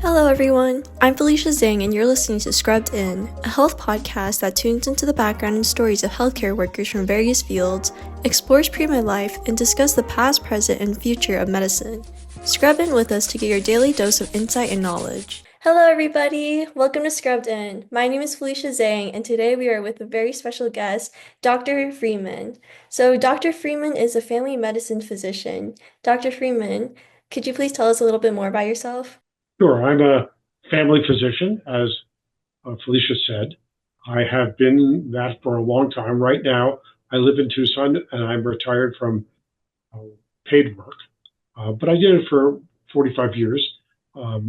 Hello everyone, I'm Felicia and you're listening to Scrubbed In, a health podcast that tunes into the background and stories of healthcare workers from various fields, explores pre-med life, and discuss the past, present, and future of medicine. Scrub in with us to get your daily dose of insight and knowledge. Hello everybody, welcome to Scrubbed In. My name is Felicia Zhang, and today we are with a very special guest, Dr. Freeman. So Dr. Freeman is a family medicine physician. Dr. Freeman, could you please tell us a little bit more about yourself? Sure. I'm a family physician, as Felicia said. I have been that for a long time. Right now, I live in Tucson, and I'm retired from paid work. But I did it for 45 years. I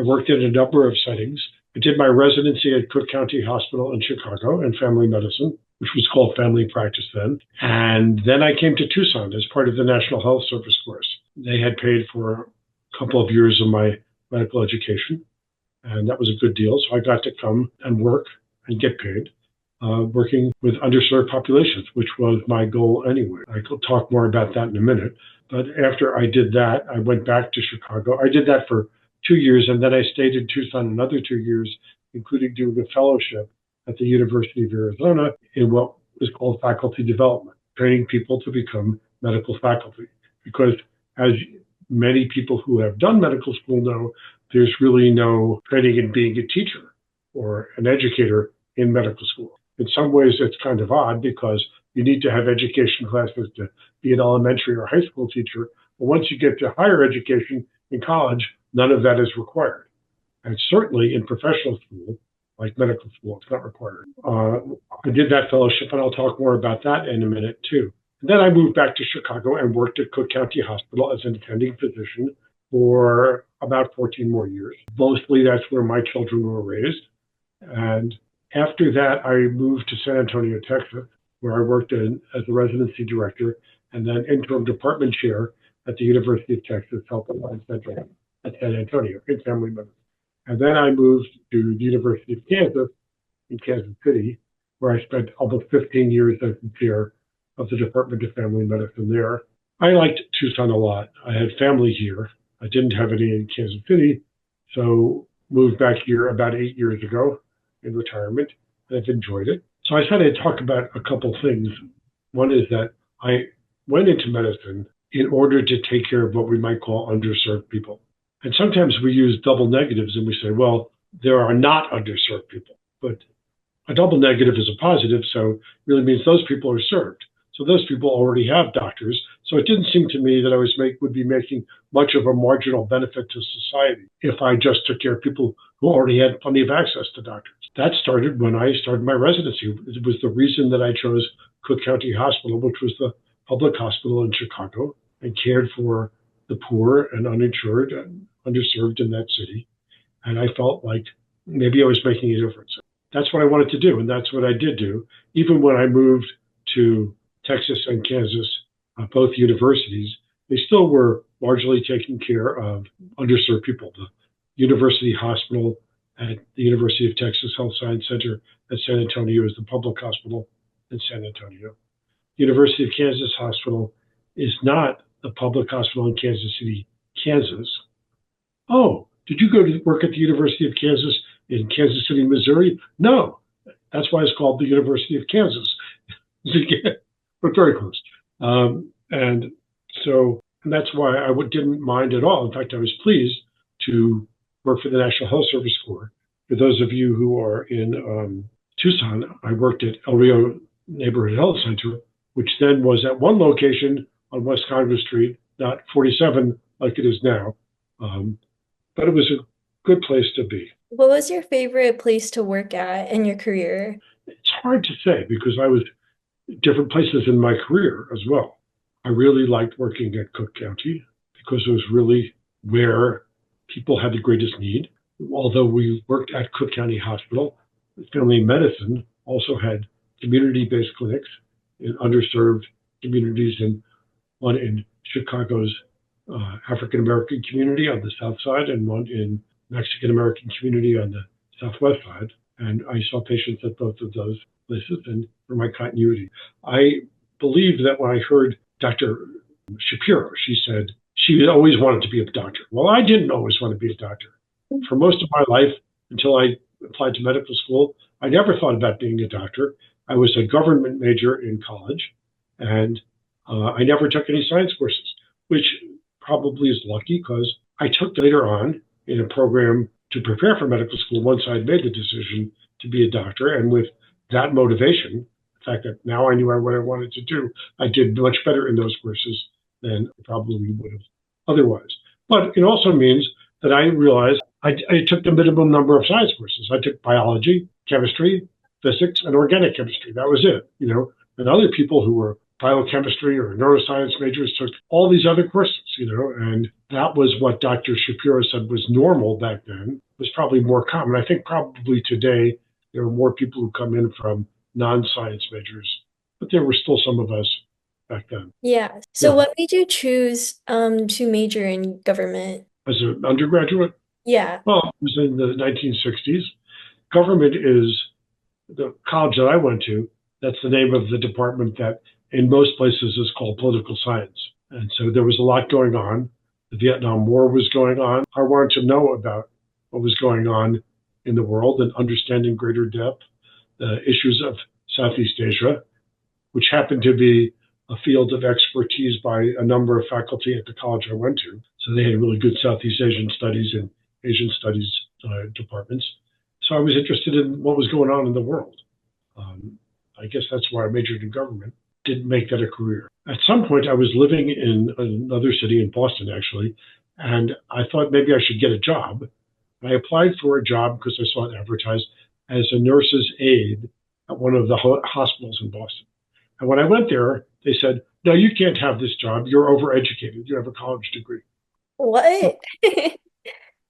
worked in a number of settings. I did my residency at Cook County Hospital in Chicago in family medicine, which was called family practice then. And then I came to Tucson as part of the National Health Service course. They had paid for a couple of years of my medical education, and that was a good deal. So I got to come and work and get paid, working with underserved populations, which was my goal anyway. I could talk more about that in a minute. But after I did that, I went back to Chicago. I did that for 2 years, and then I stayed in Tucson another 2 years, including doing a fellowship at the University of Arizona in what is called faculty development, training people to become medical faculty. Because as many people who have done medical school know, there's really no training in being a teacher or an educator in medical school. In some ways, it's kind of odd because you need to have education classes to be an elementary or high school teacher. But once you get to higher education in college, none of that is required. And certainly in professional school, like medical school, it's not required. I did that fellowship, and I'll talk more about that in a minute too. And then I moved back to Chicago and worked at Cook County Hospital as an attending physician for about 14 more years. Mostly that's where my children were raised. And after that, I moved to San Antonio, Texas, where I worked as a residency director and then interim department chair at the University of Texas Health and Science Center at San Antonio in family medicine. And then I moved to the University of Kansas in Kansas City, where I spent almost 15 years as the chair of the Department of Family Medicine there. I liked Tucson a lot. I had family here. I didn't have any in Kansas City, so moved back here about 8 years ago in retirement, and I've enjoyed it. So I decided to talk about a couple things. One is that I went into medicine in order to take care of what we might call underserved people. And sometimes we use double negatives and we say, well, there are not underserved people. But a double negative is a positive, so it really means those people are served. So those people already have doctors. So it didn't seem to me that I would be making much of a marginal benefit to society if I just took care of people who already had plenty of access to doctors. That started when I started my residency. It was the reason that I chose Cook County Hospital, which was the public hospital in Chicago, and cared for the poor and uninsured and underserved in that city. And I felt like maybe I was making a difference. That's what I wanted to do, and that's what I did do. Even when I moved to Texas and Kansas, both universities, they still were largely taking care of underserved people. The University Hospital at the University of Texas Health Science Center at San Antonio is the public hospital in San Antonio. University of Kansas Hospital is not the public hospital in Kansas City, Kansas. Oh, did you go to work at the University of Kansas in Kansas City, Missouri? No, that's why it's called the University of Kansas. But very close. And that's why I didn't mind at all. In fact, I was pleased to work for the National Health Service Corps. For those of you who are in Tucson, I worked at El Rio Neighborhood Health Center, which then was at one location on West Congress Street, not 47 like it is now. But it was a good place to be. What was your favorite place to work at in your career? It's hard to say because I was different places in my career as well. I really liked working at Cook County because it was really where people had the greatest need. Although we worked at Cook County Hospital, family medicine also had community-based clinics in underserved communities, and one in Chicago's African-American community on the south side and one in Mexican-American community on the southwest side. And I saw patients at both of those places, and for my continuity. I believe that when I heard Dr. Shapiro, she said she always wanted to be a doctor. Well, I didn't always want to be a doctor. for most of my life, until I applied to medical school, I never thought about being a doctor. I was a government major in college, and I never took any science courses, which probably is lucky because I took later on in a program to prepare for medical school once I had made the decision to be a doctor. And with that motivation, the fact that now I knew what I wanted to do, I did much better in those courses than I probably would have otherwise. But it also means that I realized I took the minimum number of science courses. I took biology, chemistry, physics, and organic chemistry. That was it, And other people who were biochemistry or neuroscience majors took all these other courses, and that was what Dr. Shapiro said was normal back then. It was probably more common. I think probably today there are more people who come in from non-science majors, but there were still some of us back then. Yeah. So what made you choose to major in government? As an undergraduate? Yeah. Well, it was in the 1960s. Government is the college that I went to. That's the name of the department that in most places is called political science. And so there was a lot going on. The Vietnam War was going on. I wanted to know about what was going on in the world and understand in greater depth the issues of Southeast Asia, which happened to be a field of expertise by a number of faculty at the college I went to. So they had really good Southeast Asian studies and Asian studies departments. So I was interested in what was going on in the world. I guess that's why I majored in government. Didn't make that a career. At some point, I was living in another city in Boston, actually, and I thought maybe I should get a job. I applied for a job because I saw it advertised as a nurse's aide at one of the hospitals in Boston. And when I went there, they said, "No, you can't have this job. You're overeducated. You have a college degree." What? I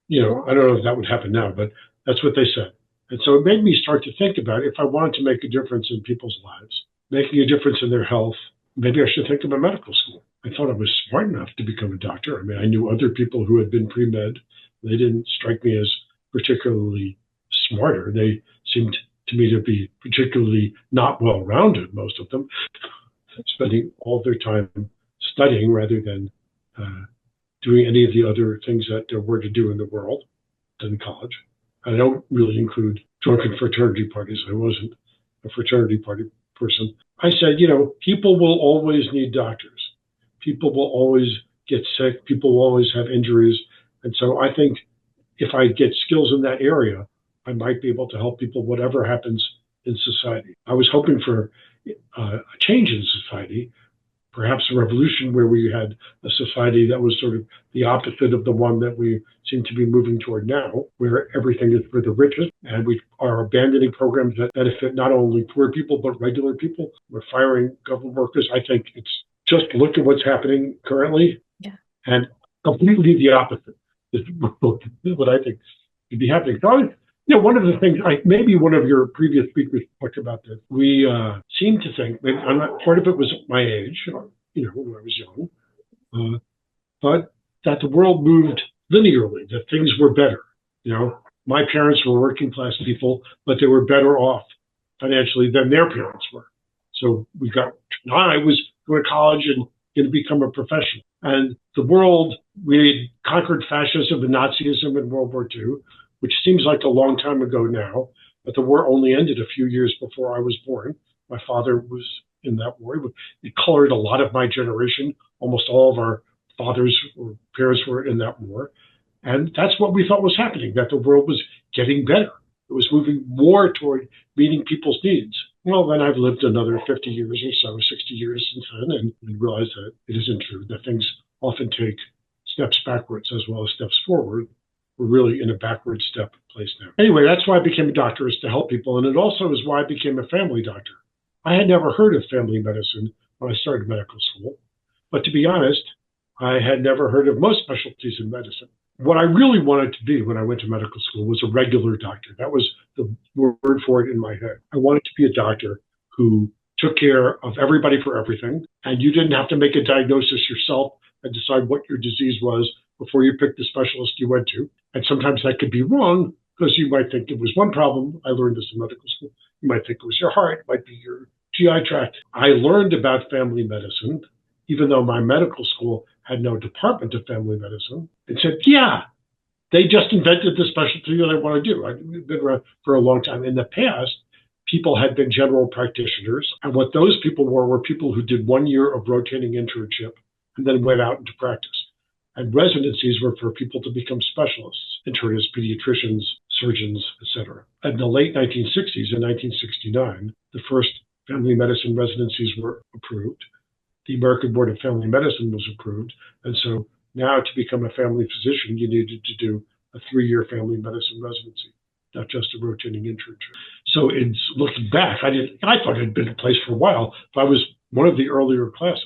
don't know if that would happen now, but that's what they said. And so it made me start to think about if I wanted to make a difference in people's lives, making a difference in their health, maybe I should think about medical school. I thought I was smart enough to become a doctor. I mean, I knew other people who had been pre-med. They didn't strike me as particularly smarter. They seemed to me to be particularly not well-rounded, most of them, spending all their time studying rather than doing any of the other things that there were to do in the world in college. I don't really include drunken fraternity parties. I wasn't a fraternity party person. I said, people will always need doctors. People will always get sick. People will always have injuries. And so I think if I get skills in that area, I might be able to help people whatever happens in society. I was hoping for a change in society, perhaps a revolution where we had a society that was sort of the opposite of the one that we seem to be moving toward now, where everything is for the richest, and we are abandoning programs that benefit not only poor people, but regular people. We're firing government workers. I think it's just look at what's happening currently, and completely the opposite is what I think should be happening. So, one of the things, maybe one of your previous speakers talked about this. We seem to think, maybe part of it was my age, when I was young, but that the world moved linearly, that things were better. My parents were working class people, but they were better off financially than their parents were. So I was going to college and going to become a professional. And the world, we conquered fascism and Nazism in World War II, which seems like a long time ago now, but the war only ended a few years before I was born. My father was in that war. It colored a lot of my generation. Almost all of our fathers or parents were in that war. And that's what we thought was happening, that the world was getting better. It was moving more toward meeting people's needs. Well, then I've lived another 50 years or so, 60 years since then, and realized that it isn't true, that things often take steps backwards as well as steps forward. We're really in a backward step place now. Anyway, that's why I became a doctor, is to help people. And it also is why I became a family doctor. I had never heard of family medicine when I started medical school. But to be honest, I had never heard of most specialties in medicine. What I really wanted to be when I went to medical school was a regular doctor. That was the word for it in my head. I wanted to be a doctor who took care of everybody for everything, and you didn't have to make a diagnosis yourself and decide what your disease was before you picked the specialist you went to. And sometimes that could be wrong because you might think it was one problem. I learned this in medical school. You might think it was your heart, it might be your GI tract. I learned about family medicine, even though my medical school had no department of family medicine, and said, yeah, They just invented the specialty that I want to do. I've been around for a long time. In the past, people had been general practitioners, and what those people were people who did 1 year of rotating internship and then went out into practice. And residencies were for people to become specialists, internists, pediatricians, surgeons, etc. In the late 1960s, in 1969, the first family medicine residencies were approved. The American Board of Family Medicine was approved. And so now to become a family physician, you needed to do a 3-year family medicine residency, not just a rotating internship. So in looking back, I thought it had been in place for a while, but I was one of the earlier classes.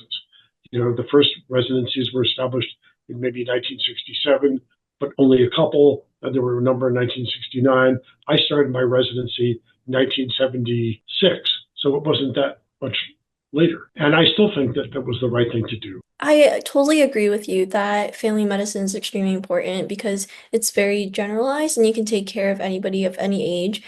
The first residencies were established in maybe 1967, but only a couple. And there were a number in 1969. I started my residency in 1976, so it wasn't that much later. And I still think that that was the right thing to do. I totally agree with you that family medicine is extremely important because it's very generalized and you can take care of anybody of any age.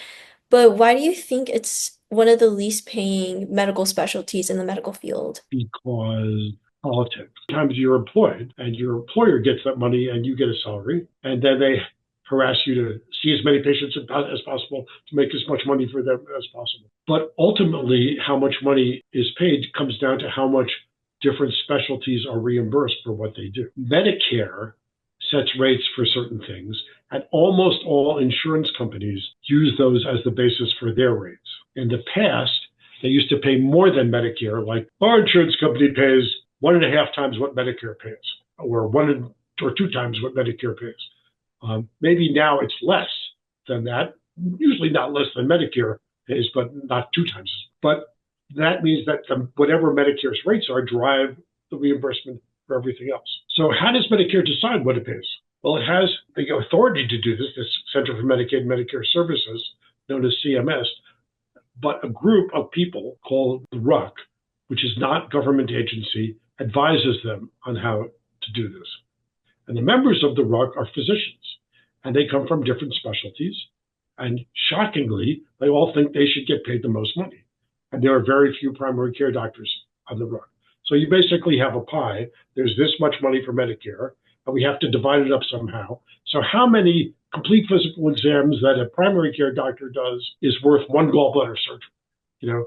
But why do you think it's one of the least paying medical specialties in the medical field? Because politics. Sometimes you're employed and your employer gets that money and you get a salary, and then they harass you to see as many patients as possible to make as much money for them as possible. But ultimately, how much money is paid comes down to how much different specialties are reimbursed for what they do. Medicare sets rates for certain things, and almost all insurance companies use those as the basis for their rates. In the past, they used to pay more than Medicare, like our insurance company pays 1.5 times what Medicare pays, or 1 or 2 times what Medicare pays. Maybe now it's less than that, usually not less than Medicare pays, but not 2 times. But that means that whatever Medicare's rates are drive the reimbursement for everything else. So how does Medicare decide what it pays? Well, it has the authority to do this Center for Medicaid and Medicare Services, known as CMS, but a group of people called the RUC, which is not a government agency, advises them on how to do this. And the members of the RUC are physicians, and they come from different specialties. And shockingly, they all think they should get paid the most money. And there are very few primary care doctors on the RUC. So you basically have a pie. There's this much money for Medicare, and we have to divide it up somehow. So how many complete physical exams that a primary care doctor does is worth 1 gallbladder surgery?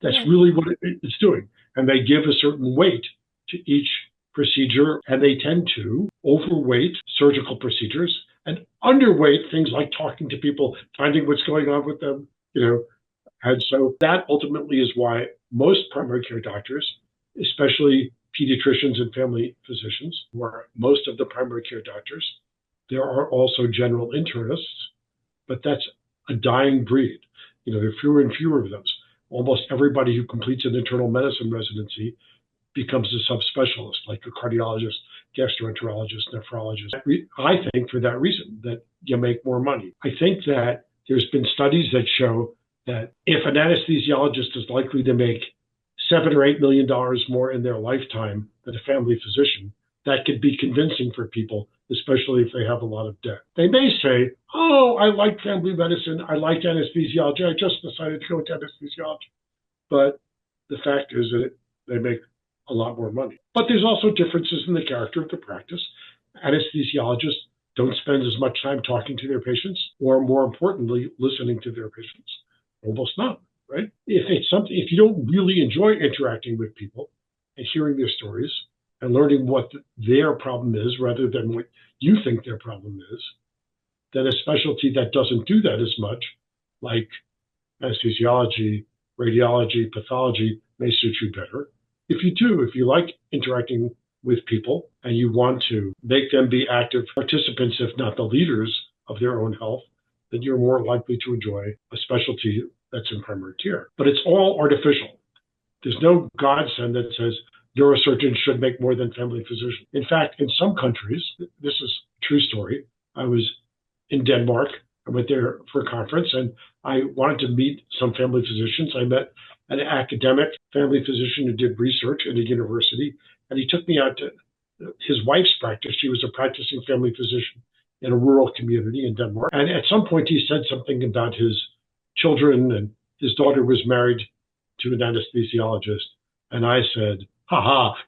That's really what it's doing. And they give a certain weight to each procedure, and they tend to overweight surgical procedures and underweight things like talking to people, finding what's going on with them, And so that ultimately is why most primary care doctors, especially pediatricians and family physicians, who are most of the primary care doctors, there are also general internists, but that's a dying breed. There are fewer and fewer of those. Almost everybody who completes an internal medicine residency becomes a subspecialist, like a cardiologist, gastroenterologist, nephrologist. I think for that reason, that you make more money. I think that there's been studies that show that if an anesthesiologist is likely to make $7 or $8 million more in their lifetime than a family physician, that could be convincing for people, especially if they have a lot of debt. They may say, oh, I like family medicine, I like anesthesiology, I just decided to go into anesthesiology. But the fact is that they make a lot more money. But there's also differences in the character of the practice. Anesthesiologists don't spend as much time talking to their patients, or more importantly, listening to their patients. Almost none, right? If you don't really enjoy interacting with people and hearing their stories and learning what their problem is rather than what you think their problem is, then a specialty that doesn't do that as much, like anesthesiology, radiology, pathology, may suit you better. If you like interacting with people and you want to make them be active participants, if not the leaders of their own health, then you're more likely to enjoy a specialty that's in primary care. But it's all artificial. There's no godsend that says neurosurgeons should make more than family physicians. In fact, in some countries, this is a true story. I was in Denmark. I went there for a conference, and I wanted to meet some family physicians. I met an academic family physician who did research at a university, and he took me out to his wife's practice. She was a practicing family physician in a rural community in Denmark. And at some point, he said something about his children, and his daughter was married to an anesthesiologist. And I said,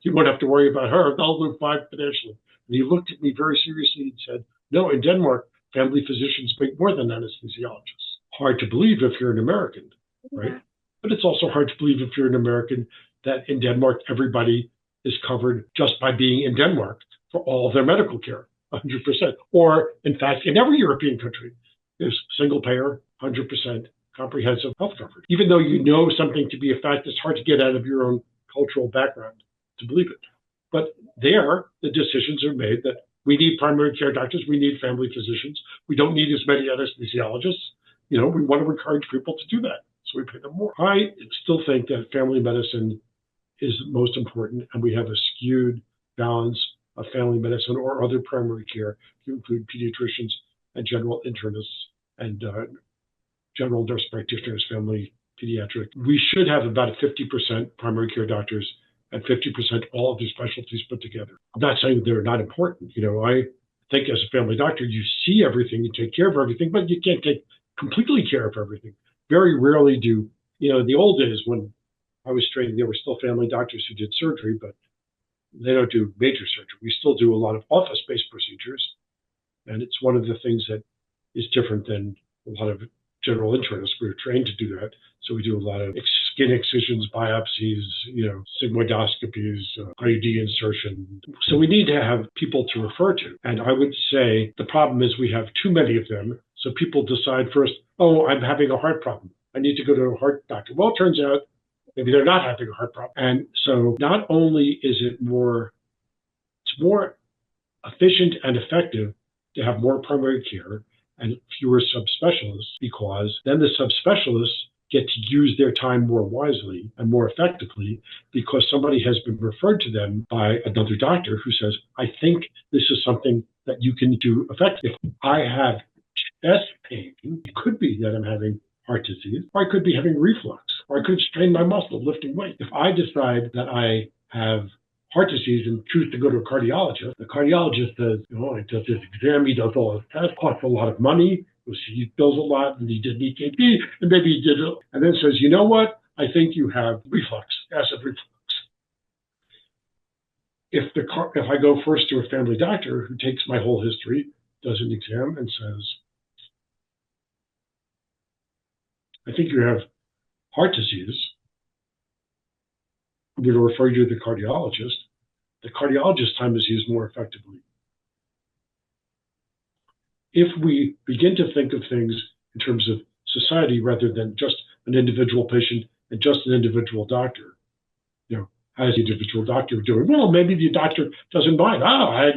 you won't have to worry about her. They'll live fine financially. And he looked at me very seriously and said, No, in Denmark, family physicians make more than anesthesiologists. Hard to believe if you're an American, right? Yeah. But it's also hard to believe if you're an American that in Denmark, everybody is covered just by being in Denmark for all of their medical care, 100%. Or, in fact, in every European country, there's single payer, 100% comprehensive health coverage. Even though you know something to be a fact, it's hard to get out of your own cultural background to believe it. But there, the decisions are made that we need primary care doctors, we need family physicians, we don't need as many anesthesiologists. We want to encourage people to do that, so we pay them more. I still think that family medicine is most important, and we have a skewed balance of family medicine or other primary care to include pediatricians and general internists and general nurse practitioners, family pediatric. We should have about 50% primary care doctors and 50% all of these specialties put together. I'm not saying they're not important. I think as a family doctor, you see everything, you take care of everything, but you can't take completely care of everything. Very rarely do, the old days when I was training, there were still family doctors who did surgery, but they don't do major surgery. We still do a lot of office-based procedures, and it's one of the things that is different than a lot of general internists. We were trained to do that, so we do a lot of skin excisions, biopsies, sigmoidoscopies, IUD insertion. So we need to have people to refer to, and I would say the problem is we have too many of them. So people decide first, oh, I'm having a heart problem, I need to go to a heart doctor. Well, it turns out maybe they're not having a heart problem. And so not only is it's more efficient and effective to have more primary care and fewer subspecialists, because then the subspecialists get to use their time more wisely and more effectively because somebody has been referred to them by another doctor who says, I think this is something that you can do effectively. If I have chest pain, it could be that I'm having heart disease, or I could be having reflux, or I could strain my muscle lifting weight. If I decide that I have heart disease and choose to go to a cardiologist, the cardiologist says, he does this exam, he does all his tests, costs a lot of money, he bills a lot, and he did an EKG, and maybe he did it, and then says, you know what? I think you have reflux, acid reflux. If I go first to a family doctor who takes my whole history, does an exam, and says, I think you have heart disease, I'm going to refer you to the cardiologist's time is used more effectively. If we begin to think of things in terms of society rather than just an individual patient and just an individual doctor, how's the individual doctor doing? Well, maybe the doctor doesn't mind. I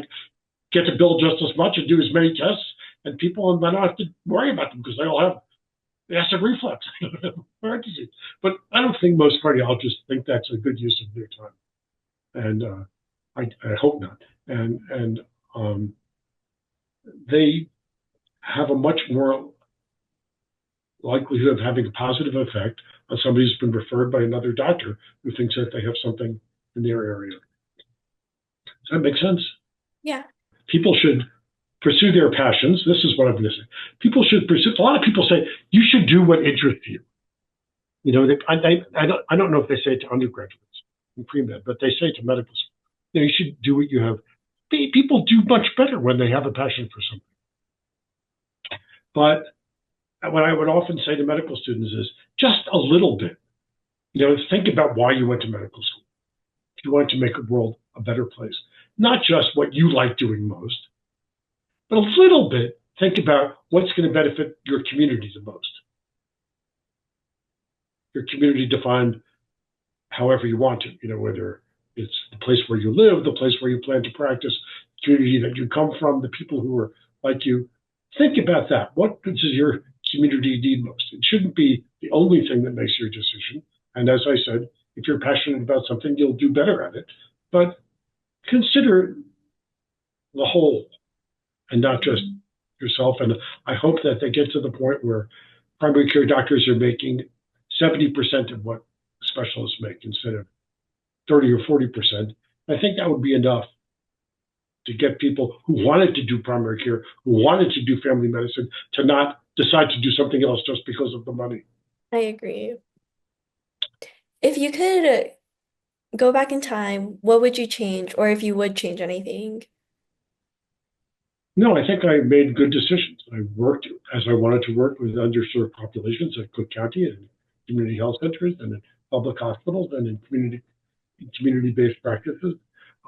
get to bill just as much and do as many tests, and people, and I don't have to worry about them because they all have acid reflux, heart disease. But I don't think most cardiologists think that's a good use of their time, and I hope not. And they have a much more likelihood of having a positive effect on somebody who's been referred by another doctor who thinks that they have something in their area. Does that make sense? Yeah. People should pursue their passions. This is what I'm going to say. People should pursue. A lot of people say you should do what interests you. I don't know if they say it to undergraduates in pre-med, but they say it to medical school. You should do what you have. People do much better when they have a passion for something. But what I would often say to medical students is just a little bit. Think about why you went to medical school. If you want to make the world a better place, not just what you like doing most, but a little bit, think about what's going to benefit your community the most. Your community defined however you want to, whether it's the place where you live, the place where you plan to practice, the community that you come from, the people who are like you. Think about that. What does your community need most? It shouldn't be the only thing that makes your decision. And as I said, if you're passionate about something, you'll do better at it. But consider the whole and not just yourself. And I hope that they get to the point where primary care doctors are making 70% of what specialists make instead of 30 or 40%. I think that would be enough to get people who wanted to do primary care, who wanted to do family medicine, to not decide to do something else just because of the money. I agree. If you could go back in time, what would you change, or if you would change anything? No, I think I made good decisions. I worked as I wanted to work with underserved populations at Cook County and community health centers and in public hospitals and in community-based practices.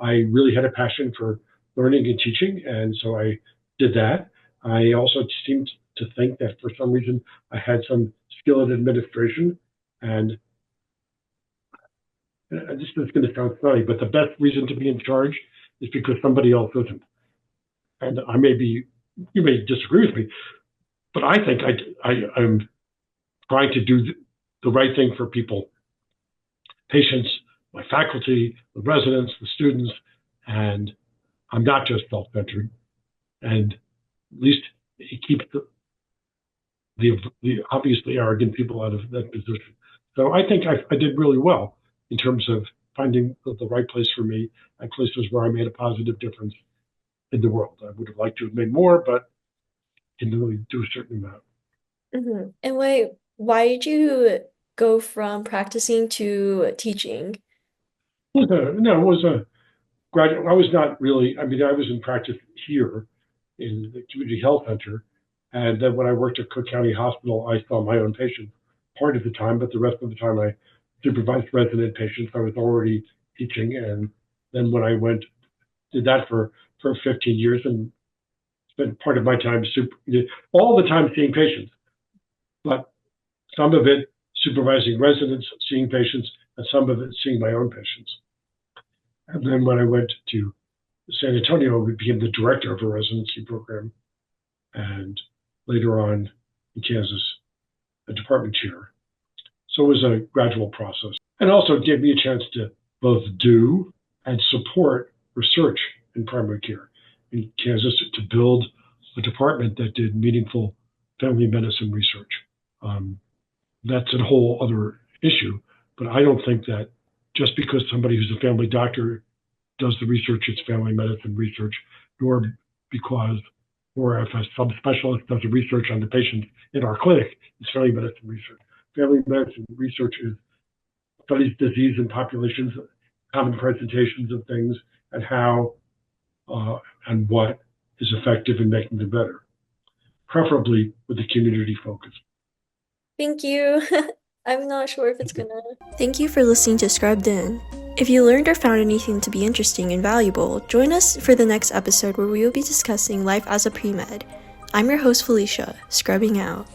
I really had a passion for learning and teaching, and so I did that. I also seemed to think that for some reason I had some skill in administration, and this is going to sound funny, but the best reason to be in charge is because somebody else isn't. And you may disagree with me, but I think I'm trying to do the right thing for people, patients, my faculty, the residents, the students, and I'm not just self-centered. And at least it keeps the obviously arrogant people out of that position. So I think I did really well in terms of finding the right place for me and places where I made a positive difference in the world. I would have liked to have made more, but can only do a certain amount. And why did you go from practicing to teaching? No, it was a graduate. I was not really. I mean, I was in practice here in the community health center, and then when I worked at Cook County Hospital, I saw my own patients part of the time, but the rest of the time I supervised resident patients. I was already teaching, and then when I did that for 15 years and spent part of my time all the time seeing patients, but some of it supervising residents, seeing patients, and some of it seeing my own patients. And then when I went to San Antonio, I became the director of a residency program, and later on in Kansas, a department chair. So it was a gradual process, and also gave me a chance to both do and support research in primary care in Kansas to build a department that did meaningful family medicine research. That's a whole other issue, but I don't think that just because somebody who's a family doctor does the research, it's family medicine research, nor if a subspecialist does the research on the patient in our clinic, it's family medicine research. Family medicine research studies disease in populations, common presentations of things, and how and what is effective in making them better, preferably with a community focus. Thank you. I'm not sure if it's gonna. Thank you for listening to Scrubbed In. If you learned or found anything to be interesting and valuable, join us for the next episode where we will be discussing life as a pre-med. I'm your host, Felicia, scrubbing out.